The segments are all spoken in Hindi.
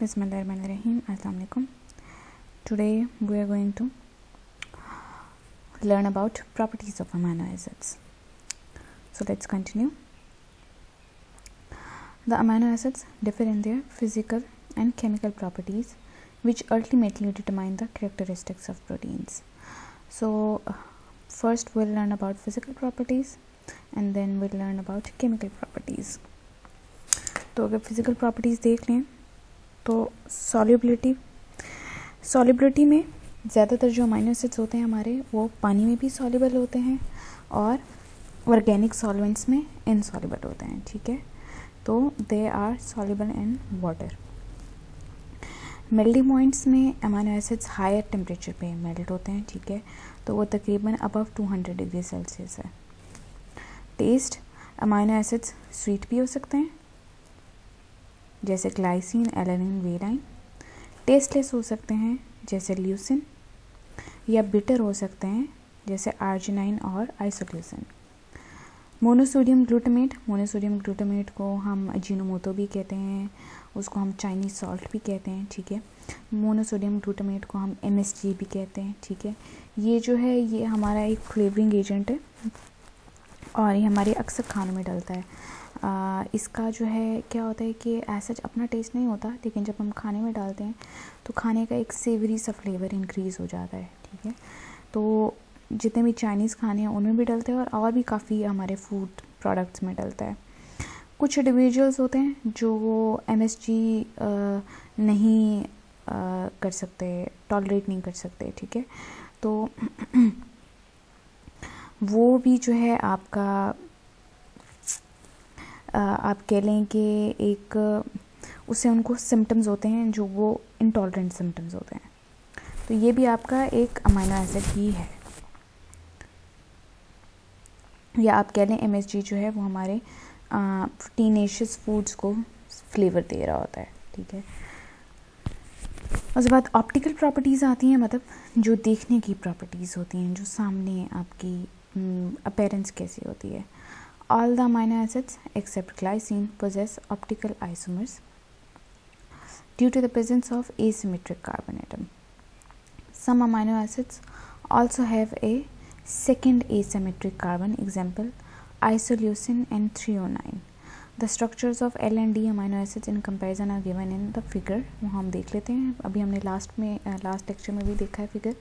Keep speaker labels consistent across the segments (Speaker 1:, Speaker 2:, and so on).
Speaker 1: Bismillahirrahmanirrahim. Assalamu alaikum. Today we are going to learn about properties of amino acids. So let's continue. The amino acids differ in their physical and chemical properties, which ultimately determine the characteristics of proteins. So first we'll learn about physical properties and then we'll learn about chemical properties. तो अगर physical properties देख लें तो सॉल्युबिलिटी में ज़्यादातर जो अमीनो एसिड्स होते हैं हमारे वो पानी में भी सॉल्युबल होते हैं और ऑर्गेनिक सॉल्वेंट्स में इनसॉल्युबल होते हैं. ठीक है, तो they are soluble in water. Melting points में अमीनो एसिड्स हायर टेम्परेचर पे मेल्ट होते हैं. ठीक है, तो वो तकरीबन अबव 200 डिग्री सेल्सियस है. टेस्ट, अमीनो एसिड्स स्वीट भी हो सकते हैं जैसे ग्लाइसिन, एलानिन, वेलाइन. टेस्टलेस हो सकते हैं जैसे ल्यूसिन, या बिटर हो सकते हैं जैसे आर्जिनाइन और आइसोल्यूसिन. मोनोसोडियम ग्लूटामेट को हम अजीनोमोटो भी कहते हैं, उसको हम चाइनीज सॉल्ट भी कहते हैं. ठीक है, मोनोसोडियम ग्लूटामेट को हम MSG भी कहते हैं. ठीक है, ये जो है ये हमारा एक फ्लेवरिंग एजेंट है और ये हमारे अक्सर खानों में डलता है. इसका जो है क्या होता है कि ऐसा अपना टेस्ट नहीं होता, लेकिन जब हम खाने में डालते हैं तो खाने का एक सेवरी सा फ्लेवर इंक्रीज़ हो जाता है. ठीक है, तो जितने भी चाइनीज़ खाने हैं उनमें भी डलते हैं और भी काफ़ी हमारे फूड प्रोडक्ट्स में डलता है. कुछ इंडिविजुअल्स होते हैं जो वो MSG नहीं कर सकते, टॉलरेट नहीं कर सकते. ठीक है, तो वो भी जो है आपका आप कह लें कि एक उससे उनको सिम्टम्स होते हैं जो वो इंटॉलरेंट सिम्टम्स होते हैं. तो ये भी आपका एक अमीनो एसिड ही है, या आप कह लें MSG जो है वो हमारे प्रोटीनेशियस फूड्स को फ्लेवर दे रहा होता है. ठीक है, उसके बाद ऑप्टिकल प्रॉपर्टीज़ आती हैं, मतलब जो देखने की प्रॉपर्टीज़ होती हैं, जो सामने आपकी अपीयरेंस कैसी होती है. All the amino acids except glycine possess optical isomers due to the presence of asymmetric carbon atom. Some amino acids also have a second asymmetric carbon, example isoleucine and threonine. The structures of L and D amino acids in comparison are given in the figure. वो हम देख लेते हैं. अभी हमने लास्ट लेक्चर में भी देखा है फिगर.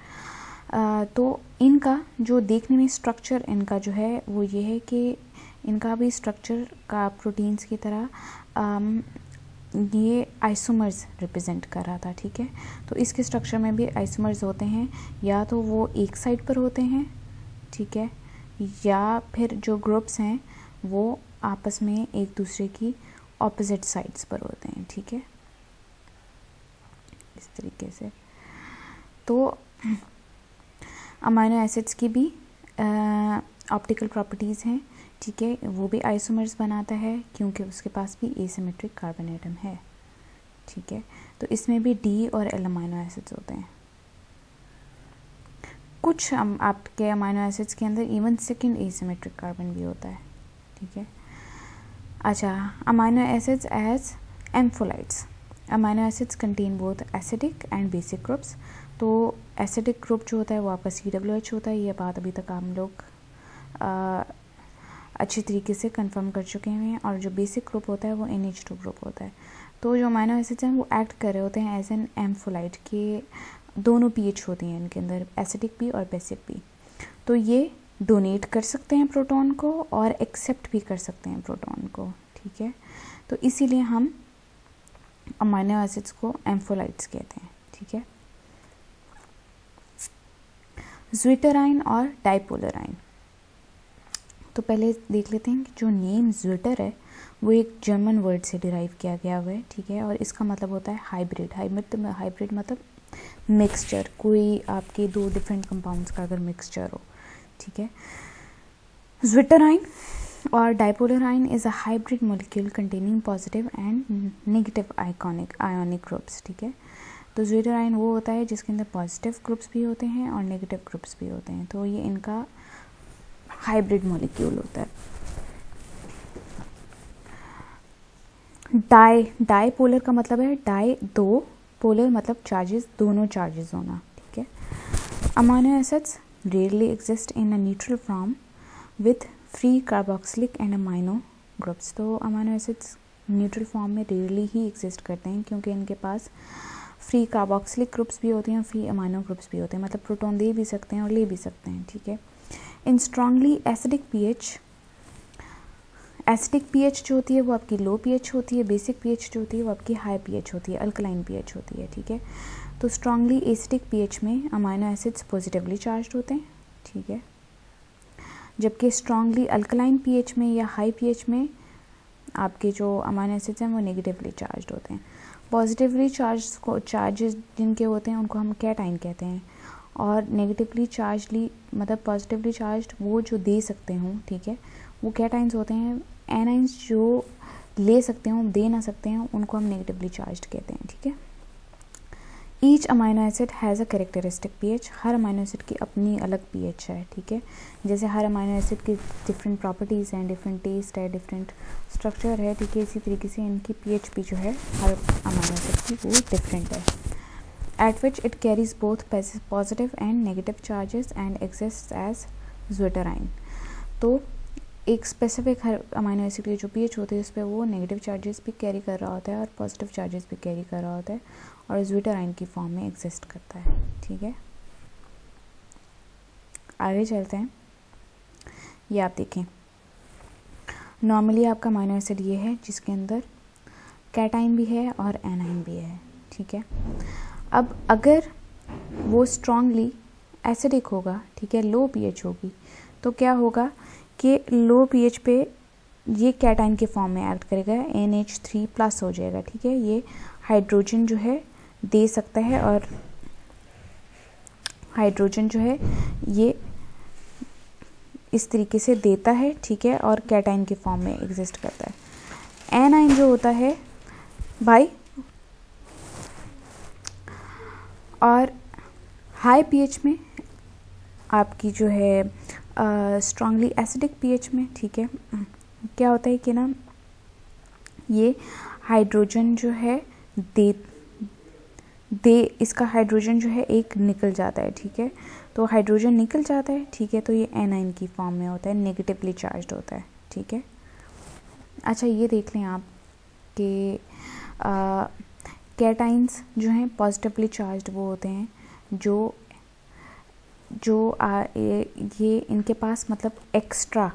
Speaker 1: तो इनका जो देखने में स्ट्रक्चर इनका जो है वो ये है कि इनका भी स्ट्रक्चर का प्रोटीन्स की तरह ये आइसोमर्स रिप्रेजेंट कर रहा था. ठीक है, तो इसके स्ट्रक्चर में भी आइसोमर्स होते हैं, या तो वो एक साइड पर होते हैं. ठीक है, या फिर जो ग्रुप्स हैं वो आपस में एक दूसरे की ऑपोजिट साइड्स पर होते हैं. ठीक है, इस तरीके से. तो अमीनो एसिड्स की भी ऑप्टिकल प्रॉपर्टीज़ हैं. ठीक है, वो भी आइसोमर्स बनाता है क्योंकि उसके पास भी एसिमेट्रिक कार्बन एटम है. ठीक है, तो इसमें भी D और L अमीनो एसिड्स होते हैं. कुछ आपके अमीनो एसिड्स के अंदर इवन सेकंड एसिमेट्रिक कार्बन भी होता है. ठीक है, अच्छा, amino acids as ampholytes. Amino acids contain both acidic and basic groups. तो एसिडिक ग्रुप जो होता है वो आपका COOH होता है. ये बात अभी तक आप लोग अच्छी तरीके से कंफर्म कर चुके हैं. और जो बेसिक ग्रुप होता है वो NH2 ग्रुप होता है. तो जो अमीनो एसिड्स हैं वो एक्ट कर रहे होते हैं एज एन एम्फोलाइट के. दोनों pH होती हैं इनके अंदर, एसिडिक भी और बेसिक भी. तो ये डोनेट कर सकते हैं प्रोटॉन को और एक्सेप्ट भी कर सकते हैं प्रोटॉन को. ठीक है, तो इसीलिए हम अमीनो एसिड्स को एम्फोलाइट्स कहते हैं. ठीक है, ज्विटराइन और डाइपोलराइन. तो पहले देख लेते हैं कि जो नेम ज्विटर है वो एक जर्मन वर्ड से डिराइव किया गया हुआ है. ठीक है, और इसका मतलब होता है हाइब्रिड. हाइब्रिड मतलब मिक्सचर, कोई आपके दो डिफरेंट कंपाउंड्स का अगर मिक्सचर हो. ठीक है, ज्विटराइन और dipolar ion is a hybrid molecule containing positive and negative ionic groups. ठीक है, तो ज्विटराइन वो होता है जिसके अंदर पॉजिटिव ग्रुप्स भी होते हैं और नेगेटिव ग्रुप्स भी होते हैं. तो ये इनका हाइब्रिड मॉलिक्यूल होता है. डाई पोलर का मतलब है डाई दो, पोलर मतलब चार्जेस, दोनों चार्जेस होना, ठीक है। Amino acids rarely exist in a neutral form with free carboxylic and amino groups. तो अमाइनो एसिड्स न्यूट्रल फॉर्म में रेयरली ही एग्जिस्ट करते हैं क्योंकि इनके पास फ्री कार्बोक्सिलिक ग्रुप्स भी होते हैं और फ्री अमाइनो ग्रुप्स भी होते हैं, मतलब प्रोटॉन दे भी सकते हैं और ले भी सकते हैं, ठीक है। In strongly acidic pH, acidic pH जो होती है वो आपकी लो पीएच होती है, बेसिक पीएच जो होती है वो आपकी हाई पीएच होती है, अल्कलाइन पीएच होती है, ठीक है। तो स्ट्रांगली एसिडिक पीएच में अमाइनो एसिड्स पॉजिटिवली चार्ज्ड होते हैं, ठीक है, जबकि स्ट्रांगली अल्कलाइन पीएच में या हाई पीएच में आपके जो अमाइनो एसिड्स हैं वो नेगेटिवली चार्ज्ड होते हैं। पॉजिटिवली चार्जेस जिनके होते हैं उनको हम कैटाइन कहते हैं, और नेगेटिवली चार्जली मतलब पॉजिटिवली चार्ज्ड वो जो दे सकते हों, ठीक है, वो कैटाइंस होते हैं। एनाइंस जो ले सकते हों, दे ना सकते हैं, उनको हम नेगेटिवली चार्ज्ड कहते हैं, ठीक है। Each amino acid has a characteristic pH, her amino acid की अपनी अलग पीएच है, ठीक है। जैसे हर अमाइनो एसिड की डिफरेंट प्रॉपर्टीज़ हैं, डिफरेंट टेस्ट है, डिफरेंट स्ट्रक्चर है, ठीक है, इसी तरीके से इनकी पीएच भी जो है हर अमाइनो एसिड की वो डिफरेंट है। At which it carries both positive and negative charges and exist as zwitterion. तो एक स्पेसिफिक हर अमाइनो एसिड की जो पीएच होती है उस पर वो नेगेटिव चार्जेस भी कैरी कर रहा होता है और पॉजिटिव चार्जेस भी कैरी कर रहा होता है और ज़्विटराइन की फॉर्म में एग्जिस्ट करता है, ठीक है। आगे चलते हैं। ये आप देखें, नॉर्मली आपका अमाइनो एसिड ये है जिसके अंदर कैटाइन भी है और एनाइन भी है, ठीक है। अब अगर वो स्ट्रांगली एसिडिक होगा, ठीक है, लो पीएच होगी, तो क्या होगा कि लो पीएच पे ये कैटाइन के फॉर्म में एक्ट करेगा, NH3+ हो जाएगा, ठीक है। ये हाइड्रोजन जो है दे सकता है और हाइड्रोजन जो है ये इस तरीके से देता है, ठीक है, और कैटाइन के फॉर्म में एग्जिस्ट करता है। एनाइन जो होता है भाई, और हाई पीएच में आपकी जो है स्ट्रांगली एसिडिक पीएच में, ठीक है, क्या होता है कि ना ये हाइड्रोजन जो है इसका हाइड्रोजन जो है एक निकल जाता है, ठीक है। तो हाइड्रोजन निकल जाता है, ठीक है, तो ये एनाइन की फॉर्म में होता है, नेगेटिवली चार्ज्ड होता है, ठीक है। अच्छा ये देख लें आप कि कैटाइंस जो हैं पॉजिटिवली चार्ज्ड वो होते हैं जो ये इनके पास मतलब एक्स्ट्रा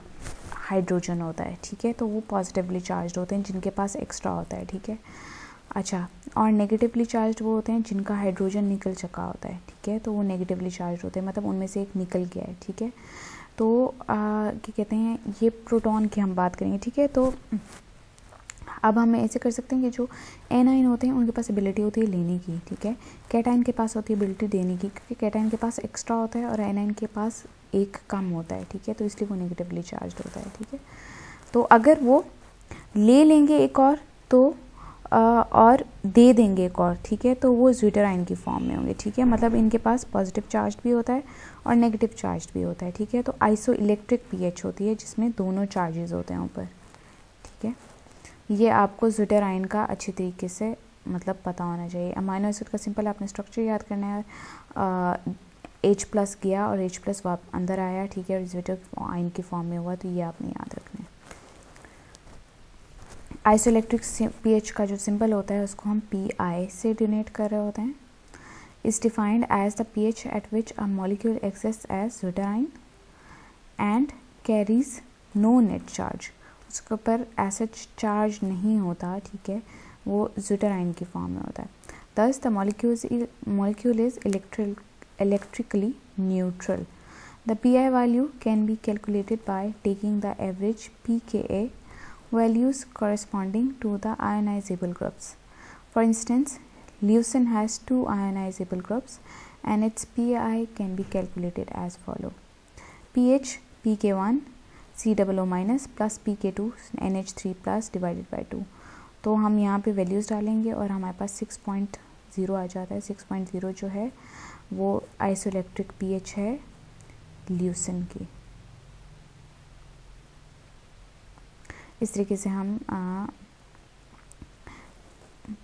Speaker 1: हाइड्रोजन होता है, ठीक है, तो वो पॉजिटिवली चार्ज्ड होते हैं जिनके पास एक्स्ट्रा होता है, ठीक है। अच्छा, और नेगेटिवली चार्ज्ड वो होते हैं जिनका हाइड्रोजन निकल चुका होता है, ठीक है, तो वो नेगेटिवली चार्ज्ड होते हैं, मतलब उनमें से एक निकल गया है, ठीक है। तो क्या कहते हैं, ये प्रोटॉन की हम बात करेंगे, ठीक है। तो अब हम ऐसे कर सकते हैं कि जो एनाइन होते हैं उनके पास एबिलिटी होती है लेने की, ठीक है, कैटाइन के पास होती है एबिलिटी देने की, क्योंकि कैटाइन के पास एक्स्ट्रा होता है और एनाइन के पास एक कम होता है, ठीक है, तो इसलिए वो नेगेटिवली चार्ज्ड होता है, ठीक है। तो अगर वो ले लेंगे एक और तो और दे देंगे एक और, ठीक है, तो वो ज़्विटराइन की फॉर्म में होंगे, ठीक है, मतलब इनके पास पॉजिटिव चार्ज भी होता है और नेगेटिव चार्ज भी होता है, ठीक है। तो आइसो इलेक्ट्रिक पीएच होती है जिसमें दोनों चार्जेस होते हैं ऊपर, ठीक है। ये आपको ज़्विटराइन का अच्छी तरीके से मतलब पता होना चाहिए। अमाइनो एसिड का सिंपल आपने स्ट्रक्चर याद करना है, H+ गया और H+ अंदर आया, ठीक है, और ज़्विटराइन की फॉर्म में हुआ, तो ये आपने याद रखना है। आइसोइलेक्ट्रिक पीएच का जो सिंबल होता है उसको हम Pi से डिनोट कर रहे होते हैं। Is defined as the pH at which a molecule exist as zwitterion and carries no net charge, उसके ऊपर एसिड चार्ज नहीं होता, ठीक है, वो ज़्विटराइन की फॉर्म में होता है। दस the molecule is electrically neutral. The Pi value can be calculated by taking the average pKa values corresponding to the ionizable groups. For instance, leucine has 2 ionizable groups and its Pi can be calculated as follow: pH pK1 COO- plus pK2 NH3+ divided by 2। तो हम यहाँ पे वैल्यूज़ डालेंगे और हमारे पास 6.0 आ जाता है। 6.0 जो है वो आइसोइलेक्ट्रिक पीएच है ल्यूसिन की। इस तरीके से हम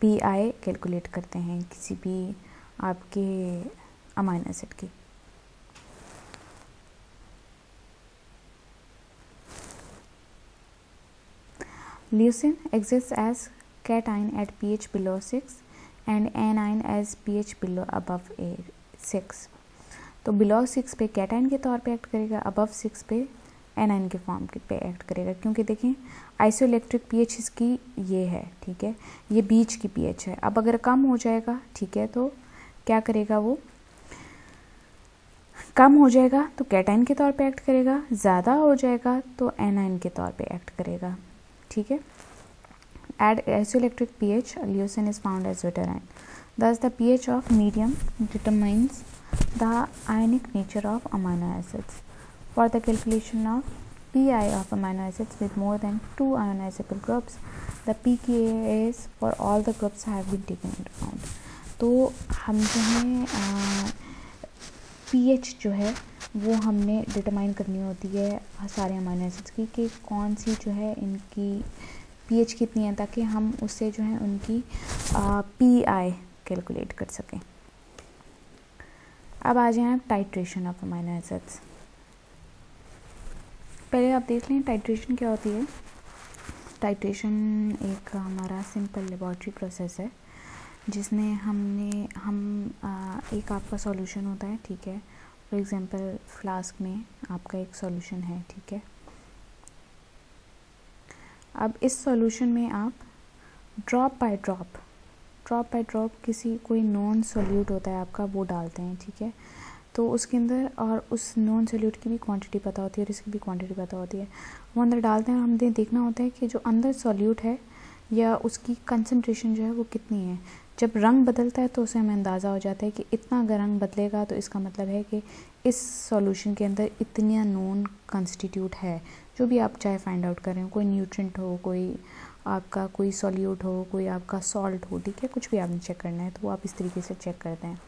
Speaker 1: PI कैलकुलेट करते हैं किसी भी आपके अमाइनो एसिड की। Leucine exists as cation at pH below 6 and anion as pH below above 6। तो बिलो 6 पे कैटाइन के तौर पे एक्ट करेगा, अबव 6 पे एनाइन के फॉर्म पे एक्ट करेगा, क्योंकि देखें आइसोइलेक्ट्रिक पीएच इसकी ये है, ठीक है, ये बीच की पीएच है। अब अगर कम हो जाएगा, ठीक है, तो क्या करेगा, वो कम हो जाएगा तो कैटाइन के तौर पे एक्ट करेगा, ज़्यादा हो जाएगा तो एनाइन के तौर पे एक्ट करेगा, ठीक है। At isoelectric pH, leucine is found as zwitterine. Thus, the pH of medium determines the ionic nature of amino acids. For the calculation of pI of amino acids with more than 2 ionizable groups, the pKa's for all the groups have been taken into account. तो हम जो है pH जो है वो हमने डिटरमाइन करनी होती है सारे अमाइनो एसिड्स की, कि कौन सी जो है इनकी pH कितनी है, ताकि हम उससे जो है उनकी PI कैलकुलेट कर सकें। अब आ जाएं टाइट्रेशन ऑफ अमाइनो एसिड्स। पहले आप देख लें टाइट्रेशन क्या होती है। टाइट्रेशन एक हमारा सिंपल लेबॉरेटरी प्रोसेस है जिसमें एक आपका सॉल्यूशन होता है, ठीक है। फॉर एग्जांपल फ्लास्क में आपका एक सॉल्यूशन है, ठीक है। अब इस सॉल्यूशन में आप ड्रॉप बाय ड्रॉप कोई नॉन सोल्यूट होता है आपका, वो डालते हैं, ठीक है। तो उसके अंदर, और उस नॉन सोल्यूट की भी क्वांटिटी पता होती है और इसकी भी क्वांटिटी पता होती है, वो अंदर डालते हैं और हमें देखना होता है कि जो अंदर सोल्यूट है या उसकी कंसंट्रेशन जो है वो कितनी है। जब रंग बदलता है तो उसे हमें अंदाज़ा हो जाता है कि इतना अगर रंग बदलेगा तो इसका मतलब है कि इस सॉल्यूशन के अंदर इतना नॉन कंस्टिट्यूट है, जो भी आप चाहे फाइंड आउट करें, कोई न्यूट्रिएंट हो, कोई आपका कोई सॉल्यूट हो, कोई आपका सॉल्ट हो, ठीक है, कुछ भी आपने चेक करना है तो वो आप इस तरीके से चेक करते हैं।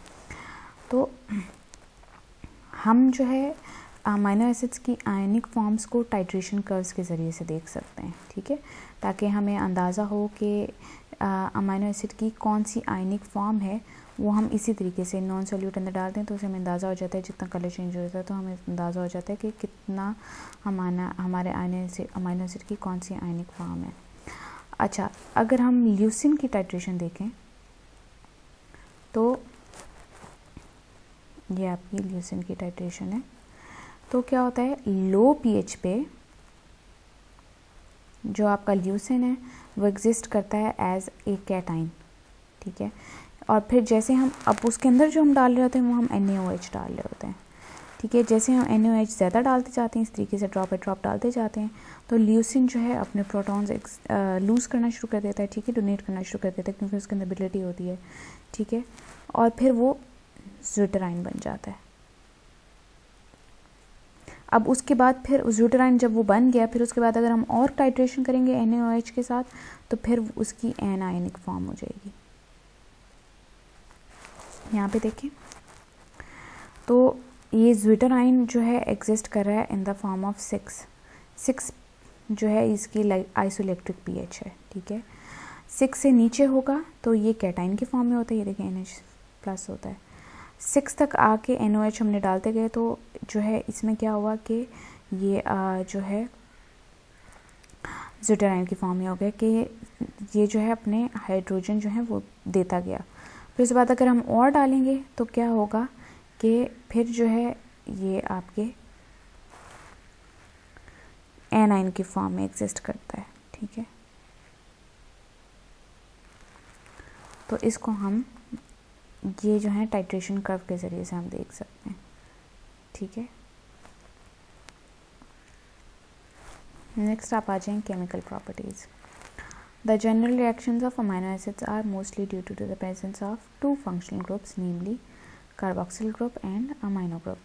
Speaker 1: तो हम जो है अमाइनो एसिड्स की आयनिक फॉर्म्स को टाइट्रेशन कर्व्स के ज़रिए से देख सकते हैं, ठीक है, ताकि हमें अंदाज़ा हो कि अमाइनो एसिड की कौन सी आयनिक फॉर्म है। वो हम इसी तरीके से नॉन सोल्यूट अंदर डालते हैं तो उसे हमें अंदाज़ा हो जाता है, जितना कलर चेंज होता है तो हमें अंदाज़ा हो जाता है कि कितना हमारे अमाइनो एसिड की कौन सी आयनिक फॉर्म है। अच्छा, अगर हम ल्यूसिन की टाइट्रेशन देखें तो ये आपकी ल्यूसिन की टाइट्रेशन है। तो क्या होता है, लो पीएच पे जो आपका ल्यूसिन है वो एग्जिस्ट करता है एज ए कैटाइन, ठीक है। और फिर जैसे हम अब उसके अंदर जो हम डाल रहे होते हैं वो हम NaOH डाल रहे होते हैं, ठीक है। जैसे हम NaOH ज़्यादा डालते जाते हैं, इस तरीके से ड्रॉप बाय ड्रॉप डालते जाते हैं, तो ल्यूसिन जो है अपने प्रोटॉन्स लूज़ करना शुरू कर देता है, ठीक है, डोनेट करना शुरू कर देता है, क्योंकि उसके अंदर एबिलिटी होती है, ठीक है। और फिर वो ज़्विटराइन बन जाता है। अब उसके बाद फिर ज़्विटराइन जब वो बन गया, फिर उसके बाद अगर हम और टाइट्रेशन करेंगे NaOH के साथ तो फिर उसकी एनायनिक फॉर्म हो जाएगी। यहाँ पे देखिए, तो ये ज़्विटराइन जो है एग्जिस्ट कर रहा है इन द फॉर्म ऑफ 6 जो है इसकी आइसोइलेक्ट्रिक पीएच है, ठीक है। 6 से नीचे होगा तो ये कैटाइन के फॉर्म में होता है, ये देखिए NH+ होता है। 6 तक आके NaOH हमने डालते गए तो जो है इसमें क्या हुआ कि ये जो है ज़्विटराइन की फॉर्म में हो गया, कि ये जो है अपने हाइड्रोजन जो है वो देता गया। फिर उसके बाद अगर हम और डालेंगे तो क्या होगा कि फिर जो है ये आपके एनाइन की फॉर्म में एग्जिस्ट करता है, ठीक है। तो इसको हम ये जो है टाइट्रेशन कर्व के ज़रिए से हम देख सकते हैं, ठीक है। नेक्स्ट आप आ जाएं chemical properties. The general reactions of amino acids are mostly due to the presence of 2 functional groups, namely carboxyl group and amino group.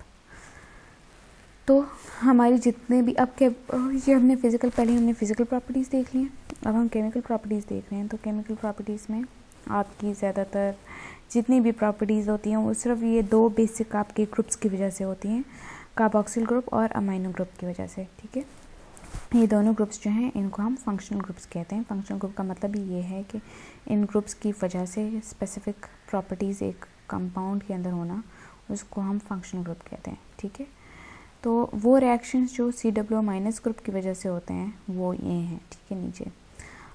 Speaker 1: तो हमारी जितने भी ये हमने पहले हमने फिजिकल प्रॉपर्टीज़ देख ली हैं, अब हम केमिकल प्रॉपर्टीज़ देख रहे हैं। तो केमिकल प्रॉपर्टीज़ में आपकी ज़्यादातर जितनी भी प्रॉपर्टीज़ होती हैं वो सिर्फ ये 2 बेसिक आपके ग्रुप्स की वजह से होती हैं, कार्बोक्सिल ग्रुप और अमाइनो ग्रुप की वजह से, ठीक है। ये दोनों ग्रुप्स जो हैं इनको हम फंक्शनल ग्रुप्स कहते हैं। फंक्शनल ग्रुप का मतलब ये है कि इन ग्रुप्स की वजह से स्पेसिफिक प्रॉपर्टीज़ एक कंपाउंड के अंदर होना, उसको हम फंक्शनल ग्रुप कहते हैं। ठीक है, तो वो रिएक्शंस जो COO माइनस ग्रुप की वजह से होते हैं वो ये हैं। ठीक है, नीचे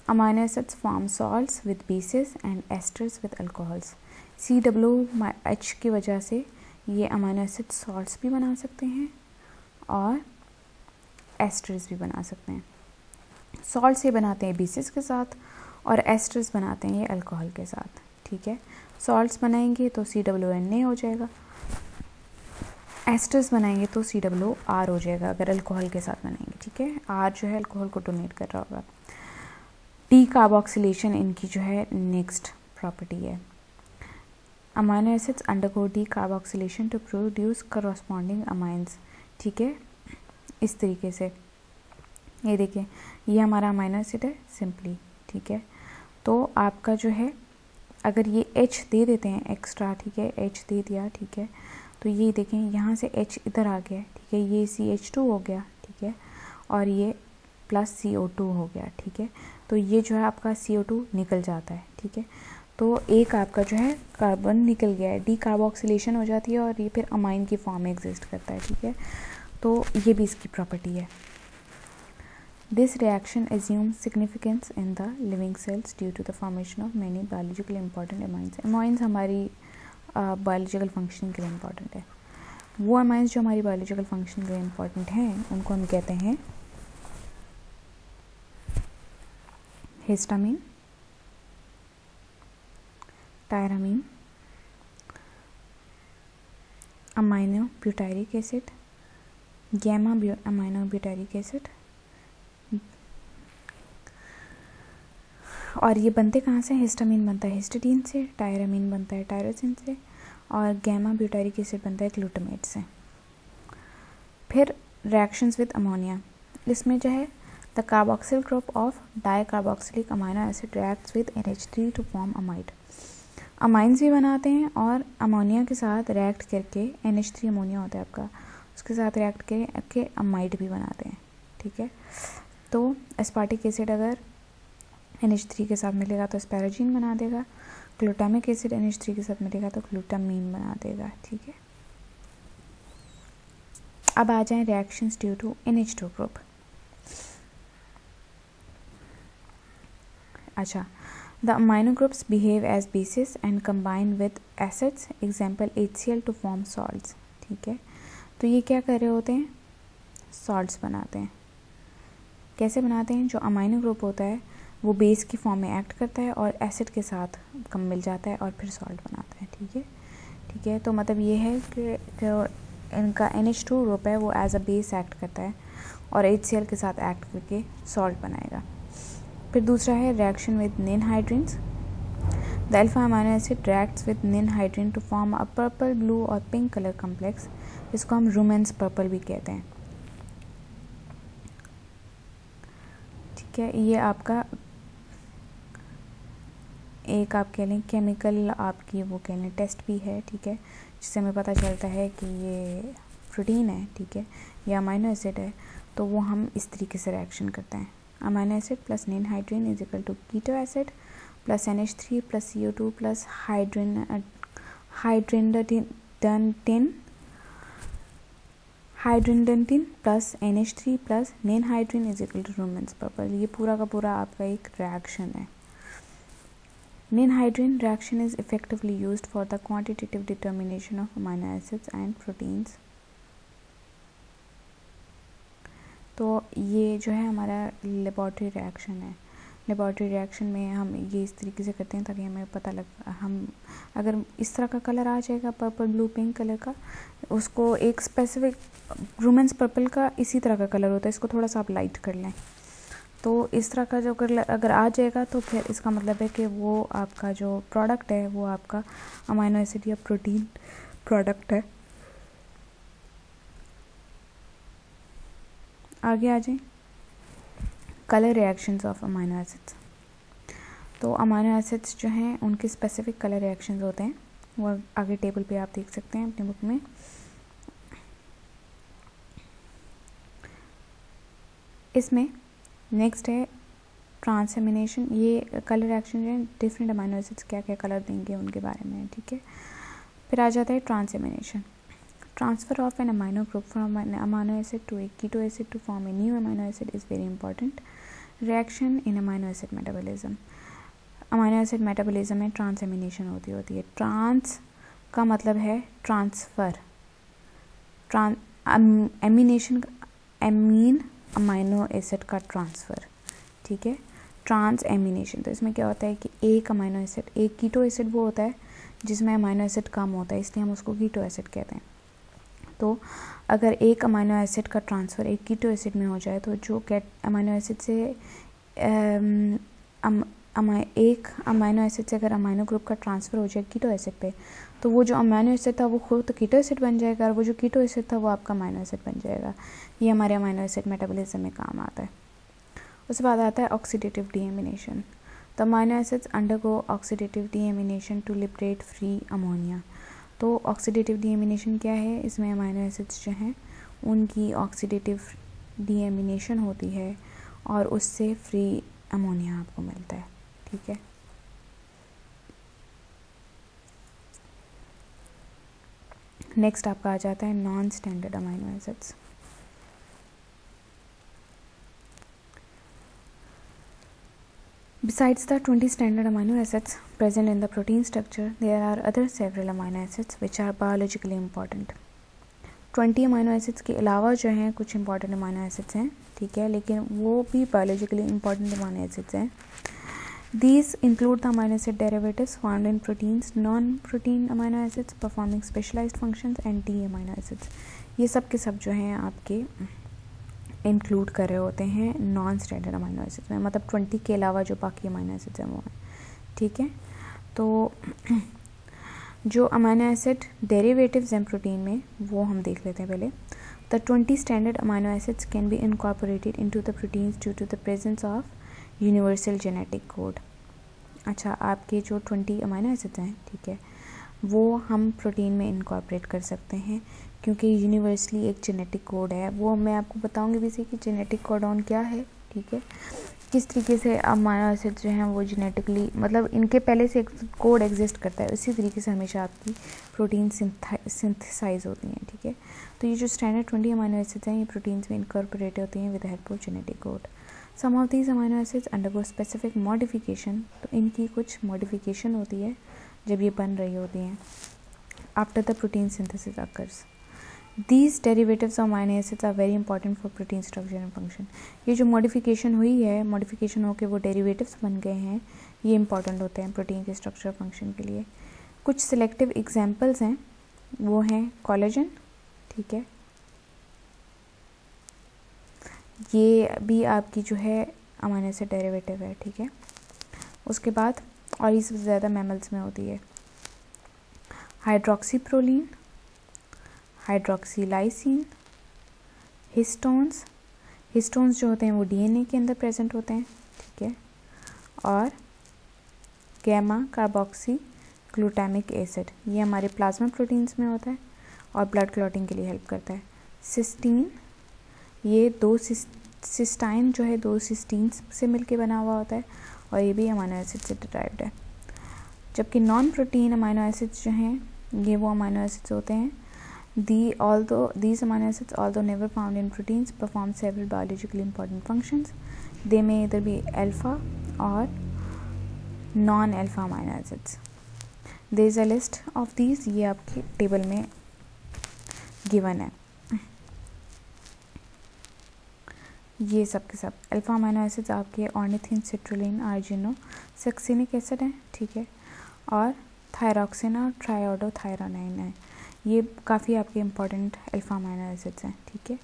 Speaker 1: amino acids form salts with basis and asters with alcohols. COOH की वजह से ये अमाइनो एसिड सॉल्ट्स भी बना सकते हैं और एस्टर्स भी बना सकते हैं। सॉल्ट से बनाते हैं बेसिस के साथ और एस्टर्स बनाते हैं ये अल्कोहल के साथ। ठीक है, सॉल्ट्स बनाएंगे तो COONA हो जाएगा, एस्टर्स बनाएंगे तो COOR हो जाएगा अगर अल्कोहल के साथ बनाएंगे। ठीक है, R जो है अल्कोहल को डोनेट कर रहा होगा। डी कार्बोक्सिलेशन इनकी जो है नेक्स्ट प्रॉपर्टी है। Amino acids undergo decarboxylation to produce corresponding amines. ठीक है, इस तरीके से ये देखिए, ये हमारा अमाइनो एसिड है सिंपली। ठीक है, तो आपका जो है अगर ये H दे देते हैं एक्स्ट्रा, ठीक है, H दे दिया, ठीक है, तो ये देखें यहाँ से H इधर आ गया, ठीक है, ये CH2 हो गया, ठीक है, और ये प्लस CO2 हो गया। ठीक है, तो ये जो है आपका CO2 निकल जाता है। ठीक है, तो एक आपका जो है कार्बन निकल गया है, डी कार्बोक्सिलेशन हो जाती है और ये फिर अमाइन की फॉर्म में एग्जिस्ट करता है। ठीक है, तो ये भी इसकी प्रॉपर्टी है। This reaction assumes significance in the living cells due to the formation of many biologically important amines। Amines हमारी बायोलॉजिकल फंक्शन के लिए इम्पॉर्टेंट है। वो अमाइंस जो हमारी बायोलॉजिकल फंक्शन के लिए इम्पॉर्टेंट हैं उनको हम कहते हैं histamine, tyramine, amino butyric acid, gamma amino butyric acid. और ये बनते कहाँ से? हिस्टामिन बनता है हिस्टिडीन से, टायरामीन बनता है टायरोसिन से, और गैमा ब्यूटारिक एसिड बनता है ग्लूटामेट से। फिर रिएक्शंस विद अमोनिया, इसमें जो है the carboxyl group of dicarboxylic amino acid reacts with NH3 to form amide. Amines भी बनाते हैं और अमोनिया के साथ रिएक्ट करके NH3 अमोनिया होता है आपका, उसके साथ रिएक्ट करके अमाइड भी बनाते हैं। ठीक है, तो एस्पार्टिक एसिड अगर NH3 के साथ मिलेगा तो एस्पैराजीन बना देगा, ग्लूटामिक एसिड NH3 के साथ मिलेगा तो ग्लूटामीन बना देगा। ठीक है, अब आ जाएं reactions due to NH2 group. अच्छा, the amino groups behave as bases and combine with acids, example HCl to form salts. ठीक है, तो ये क्या कर रहे होते हैं? सॉल्ट्स बनाते हैं। कैसे बनाते हैं? जो अमाइनो ग्रुप होता है वो बेस की फॉर्म में एक्ट करता है और एसिड के साथ कम मिल जाता है और फिर सॉल्ट बनाता है। ठीक है, ठीक है, तो मतलब ये है कि जो इनका NH2 ग्रुप है वो एज अ बेस एक्ट करता है और HCl के साथ एक्ट करके सॉल्ट बनाएगा। फिर दूसरा है reaction with ninhydrins. The alpha amino acid reacts with ninhydrin to form a purple, blue और पिंक कलर कॉम्प्लेक्स। इसको हम रूमेंस पर्पल भी कहते हैं। ठीक है, ये आपका एक आप कह लें केमिकल आपकी वो कह लें टेस्ट भी है। ठीक है, जिससे हमें पता चलता है कि ये प्रोटीन है, ठीक है, या अमाइनो एसिड है, तो वो हम इस तरीके से रिएक्शन करते हैं। Amino acid plus ninhydrin is equal to keto acid plus NH3 plus CO2 plus hydrindantin plus NH3 plus ninhydrin is equal to Ruhemann's purple. ये पूरा का पूरा आपका एक रिएक्शन है। Ninhydrin reaction is effectively used for the quantitative determination of amino acids and proteins। तो ये जो है हमारा लेबॉर्ट्री रिएक्शन है। लेबॉर्ट्री रिएक्शन में हम ये इस तरीके से करते हैं ताकि हमें पता लग, हम अगर इस तरह का कलर आ जाएगा पर्पल, ब्लू, पिंक कलर का, उसको एक स्पेसिफिक रूमेंस पर्पल का इसी तरह का कलर होता है, इसको थोड़ा सा आप लाइट कर लें तो इस तरह का जो अगर आ जाएगा तो फिर इसका मतलब है कि वो आपका जो प्रोडक्ट है वो आपका अमाइनो एसिड या प्रोटीन प्रोडक्ट है। आगे आ जाएं, colour reactions of amino acids. तो अमाइनो एसिड्स जो हैं उनके स्पेसिफिक कलर रिएक्शंस होते हैं, वो आगे टेबल पे आप देख सकते हैं अपनी बुक में। इसमें नेक्स्ट है ट्रांसएमिनेशन। ये कलर रिएक्शन जो है डिफरेंट अमाइनो एसिड्स क्या क्या कलर देंगे उनके बारे में, ठीक है। फिर आ जाता है transamination, transfer of an amino group from an amino acid to a keto acid to form a new amino acid is very important reaction in amino acid metabolism. Amino acid metabolism में ट्रांसएमिनेशन होती है। ट्रांस का मतलब है transfer, amination amine amino acid का ट्रांसफ़र, ठीक है। ट्रांस एमिनेशन, तो इसमें क्या होता है कि एक अमाइनो एसिड, एक कीटो एसिड वो होता है जिसमें अमाइनो एसिड कम होता है, इसलिए हम उसको कीटो एसिड कहते हैं। तो अगर एक अमाइनो एसिड का ट्रांसफ़र एक कीटो एसिड में हो जाए तो जो अमाइनो एसिड से एक अमाइनो एसिड से अगर अमाइनो ग्रुप का ट्रांसफ़र हो जाए कीटो एसिड पे, तो वो जो अमाइनो एसिड था वो खुद कीटो एसिड बन जाएगा और वो जो कीटो एसिड था वो आपका अमाइनो एसिड बन जाएगा। ये हमारे अमाइनो एसिड मेटाबॉलिज्म में काम आता है। उसके बाद आता है oxidative deamination. The amino acids undergo oxidative deamination to liberate free ammonia. तो ऑक्सीडेटिव डीएमिनेशन क्या है, इसमें अमाइनो एसिड्स जो हैं उनकी ऑक्सीडेटिव डीएमिनेशन होती है और उससे फ्री अमोनिया आपको मिलता है, ठीक है। नेक्स्ट आपका आ जाता है non standard amino acids. Besides the 20 standard amino acids present in the protein structure, there are other several amino acids which are biologically important. 20 amino acids के अलावा जो हैं कुछ important amino acids हैं, ठीक है, लेकिन वो भी biologically important amino acids हैं। These include the amino acid derivatives found in proteins, non-protein amino acids performing specialized functions and D amino acids। ये सब के सब जो हैं आपके इंक्लूड कर रहे होते हैं नॉन स्टैंडर्ड अमाइनो एसिड्स में, मतलब 20 के अलावा जो बाकी अमाइनो एसिड्स हैं वो हैं, ठीक है। तो जो अमाइनो एसिड डेरिवेटिव्स हैं प्रोटीन में वो हम देख लेते हैं पहले। The 20 standard amino acids can be incorporated into the proteins due to the presence of universal genetic code. अच्छा, आपके जो 20 अमाइनो एसिड्स हैं, ठीक है, वो हम प्रोटीन में इनकॉर्पोरेट कर सकते हैं क्योंकि यूनिवर्सली एक जेनेटिक कोड है। वो मैं आपको बताऊंगी भी कि जेनेटिक कोड ऑन क्या है, ठीक है, किस तरीके से अमाइनो एसिड जो हैं वो जेनेटिकली, मतलब इनके पहले से एक कोड एग्जिस्ट करता है, उसी तरीके से हमेशा आपकी प्रोटीन सिंथेसाइज होती हैं, ठीक है। तो ये जो स्टैंडर्ड 20 अमाइनो एसिड्स हैं ये प्रोटीन्स में इनकॉर्पोरेट होती हैं with help of genetic code. Some of these amino acids undergo specific modification, तो इनकी कुछ मॉडिफिकेशन होती है जब ये बन रही होती हैं after the protein synthesis occurs. These derivatives of amino acids are very important for protein structure and function। ये जो मॉडिफिकेशन हुई है, मॉडिफिकेशन होकर वो डेरिवेटिव्स बन गए हैं, ये इंपॉर्टेंट होते हैं प्रोटीन के स्ट्रक्चर फंक्शन के लिए। कुछ सिलेक्टिव एग्जांपल्स हैं, वो हैं कोलेजन, ठीक है, ये भी आपकी जो है अमाइनो एसिड डेरिवेटिव है, ठीक है। उसके बाद और ये सबसे ज़्यादा मैमल्स में होती है हाइड्रोक्सीप्रोलीन, हाइड्रोक्सीलाइसिन, हिस्टोन्स। हिस्टोन्स जो होते हैं वो डीएनए के अंदर प्रेजेंट होते हैं, ठीक है, और गैमा कार्बोक्सी ग्लूटामिक एसिड, ये हमारे प्लाज्मा प्रोटीन्स में होता है और ब्लड क्लॉटिंग के लिए हेल्प करता है। सिस्टीन, ये दो सिस्टाइन जो है दो सिस्टीन्स से मिलके बना हुआ होता है और ये भी अमाइनो एसिड से डिराइव्ड है। जबकि नॉन प्रोटीन अमाइनो एसिड्स जो हैं ये वो अमाइनो एसिड्स होते हैं these amino acids, although never found in proteins, perform several biologically important functions. They may either be alpha or non-alpha amino acids. There is a list of these, ये आपके टेबल में given है। ये सब के सब अल्फा अमाइनो एसिड्स आपके ऑर्निथिन, सिट्रुलिन, आर्जिनो, सक्सिनिक एसिड है, ठीक है, और थायरॉक्सिन और ट्राइओडोथायरोनाइन है। ये काफ़ी आपके इम्पॉर्टेंट अल्फा अमाइनो एसिड्स हैं, ठीक है।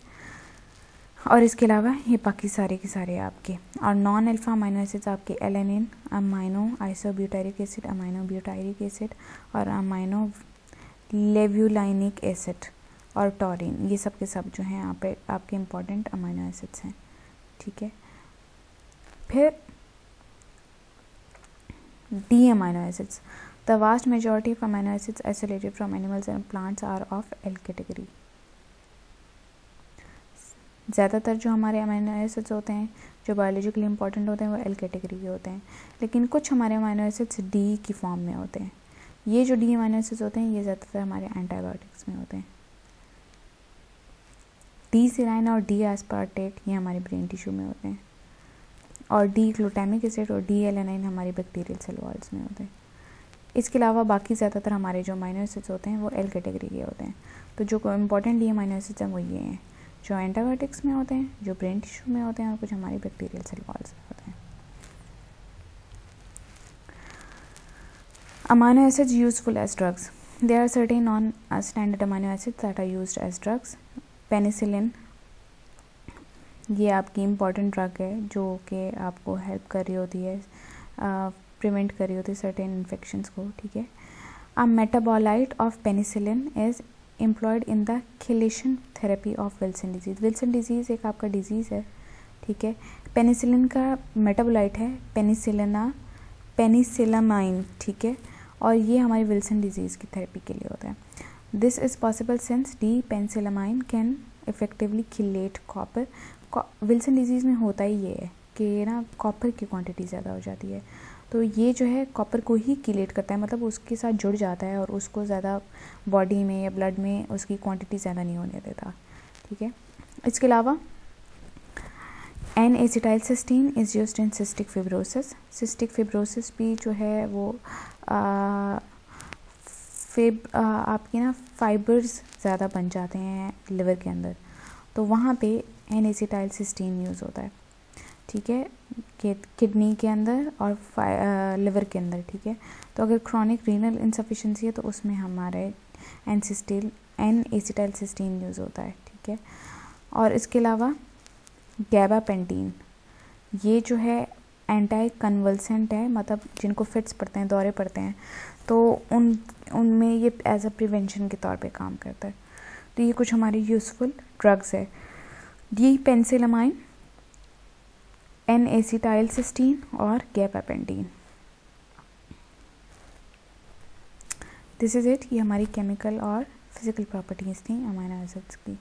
Speaker 1: और इसके अलावा ये बाकी सारे के सारे आपके और नॉन अल्फा अमाइनो एसिड्स आपके alanine, amino isobutyric acid, amino butyric acid और अमाइनो लेव्युलाइनिक एसिड और टॉरिन, ये सब के सब जो हैं यहाँ पे आपके इम्पॉर्टेंट अमाइनो एसिड्स हैं, ठीक है। फिर D amino acids, the vast majority of amino acids isolated from animals and plants are of L category। ज़्यादातर जो हमारे अमीनो एसिड्स होते हैं जो बायोलॉजिकली इंपॉर्टेंट होते हैं वो एल कैटेगरी के होते हैं, लेकिन कुछ हमारे अमीनो एसिड्स डी की फॉर्म में होते हैं। ये जो डी अमीनो एसिड्स होते हैं ये ज़्यादातर हमारे एंटीबायोटिक्स में होते हैं। डी सेराइन और डी एस्पार्टेट ये हमारे ब्रेन टिश्यू में होते हैं, और डी ग्लूटामिक एसिड और डी एलेनाइन हमारे बैक्टीरियल सेल वॉल्स में होते हैं। इसके अलावा बाकी ज़्यादातर हमारे जो अमीनो एसिड्स होते हैं वो एल कैटेगरी के होते हैं। तो जो इम्पॉर्टेंट डी अमीनो एसिड्स हैं वो ये हैं जो एंटीबायोटिक्स में होते हैं, जो ब्रेन टिश्यू में होते हैं, और कुछ हमारी बैक्टीरियल सेल वॉल्स में होते हैं। Amino acids useful as drugs. There are certain non standard amino acids that are used as drugs. Penicillin ये आपकी इम्पॉर्टेंट ड्रग है जो कि आपको हेल्प कर रही होती है, प्रिवेंट कर रही होती है सर्टेन इन्फेक्शंस को, ठीक है। A metabolite of penicillin is employed in the chelation therapy of Wilson disease. Wilson disease एक आपका डिजीज़ है, ठीक है। पेनिसिलिन का मेटाबोलाइट है पेनिसिलामाइन, ठीक है, और ये हमारी विल्सन डिजीज़ की थेरेपी के लिए होता है। This is possible since D penicillamine can effectively chelate copper. Wilson disease में होता ही ये है कि ना कॉपर की क्वांटिटी ज़्यादा हो जाती है, तो ये जो है कॉपर को ही किलेट करता है, मतलब उसके साथ जुड़ जाता है और उसको ज़्यादा बॉडी में या ब्लड में उसकी क्वांटिटी ज़्यादा नहीं होने देता, ठीक है। इसके अलावा N acetylcysteine is used in cystic fibrosis. Cystic fibrosis भी जो है वो आपके ना फाइबर्स ज़्यादा बन जाते हैं लिवर के अंदर, तो वहाँ पे एन एसिटाइलसिस्टीन यूज़ होता है, ठीक है, किडनी के अंदर और लिवर के अंदर, ठीक है। तो अगर क्रॉनिक रीनल इंसफिशिएंसी है तो उसमें हमारे एन एसिटाइलसिस्टीन यूज़ होता है, ठीक है। और इसके अलावा गैबापेंटीन ये जो है एंटी कन्वल्सेंट है, मतलब जिनको फिट्स पड़ते हैं, दौरे पड़ते हैं, तो उनमें ये एज अ प्रिवेंशन के तौर पे काम करता है। तो ये कुछ हमारी यूज़फुल ड्रग्स है, डी पेनिसिलामाइन, एन एसिटाइलसिस्टीन और गैबापेंटीन। This is it. ये हमारी केमिकल और फिज़िकल प्रॉपर्टीज़ थी अमीनो एसिड्स की।